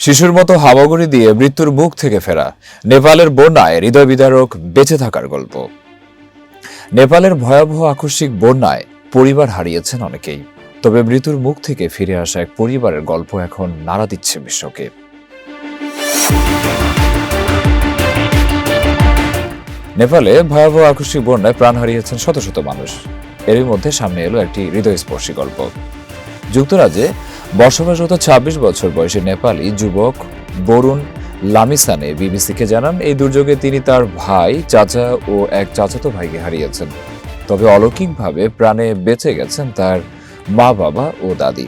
শিশুর মতো হামাগুড়ি দিয়ে মৃত্যুর মুখ থেকে ফেরা নেপালের বন্যায় হৃদয় বিদারক বেঁচে থাকার গল্প। নেপালের ভয়াবহ আকস্মিক বন্যায় পরিবার হারিয়েছেন অনেকেই, তবে মৃত্যুর মুখ থেকে ফিরে আসা এক পরিবারের গল্প এখন নাড়া দিচ্ছে বিশ্বকে। নেপালে ভয়াবহ আকস্মিক বন্যায় প্রাণ হারিয়েছেন শত শত মানুষ। এরই মধ্যে সামনে এলো একটি হৃদয়স্পর্শী গল্প। যুক্তরাজ্যে বসবাসরত ২৬ বছর বয়সী নেপালি যুবক বরুণ লামিসানে বিবিসিকে জানান, এই দুর্যোগে তিনি তার ভাই, চাচা ও এক চাচাতো ভাইকে হারিয়েছেন। তবে অলৌকিকভাবে প্রাণে বেঁচে গেছেন তার মা, বাবা ও দাদি।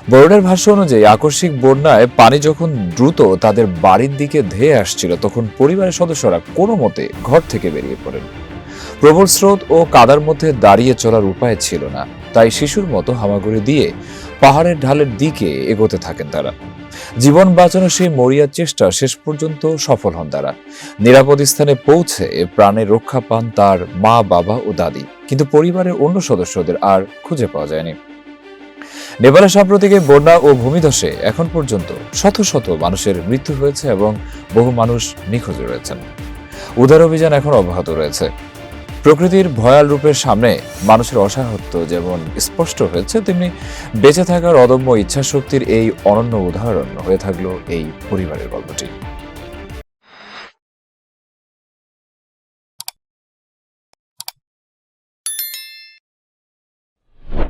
বরুণের ভাষ্য অনুযায়ী আকস্মিক বন্যায় পানি যখন দ্রুত তাদের বাড়ির দিকে ধেয়ে আসছিল, তখন পরিবারের সদস্যরা কোনো মতে ঘর থেকে বেরিয়ে পড়েন। প্রবল স্রোত ও কাদার মধ্যে দাঁড়িয়ে চলার উপায় ছিল না, তাই শিশুর মতো হামাগুড়ি দিয়ে পাহাড়ের ঢালের দিকে এগোতে থাকেন তারা। জীবন বাঁচানোর সেই মরিয়া চেষ্টা শেষ পর্যন্ত সফল হন তারা। নিরাপদ স্থানে পৌঁছে প্রাণে রক্ষা পান তার মা, বাবা ও দাদি, কিন্তু পরিবারের অন্য সদস্যদের আর খুঁজে পাওয়া যায়নি। নেপালের সাম্প্রতিক বন্যা ও ভূমিধসে এখন পর্যন্ত শত শত মানুষের মৃত্যু হয়েছে এবং বহু মানুষ নিখোঁজ রয়েছেন। উদ্ধার অভিযান এখন অব্যাহত রয়েছে। প্রকৃতির ভয়াল রূপের সামনে মানুষের অসহায়ত্ব যেমন স্পষ্ট হয়েছে, তেমনি বেঁচে থাকার অদম্য ইচ্ছাশক্তির এই অনন্য উদাহরণ হয়ে থাকলো এই পরিবারের গল্পটি।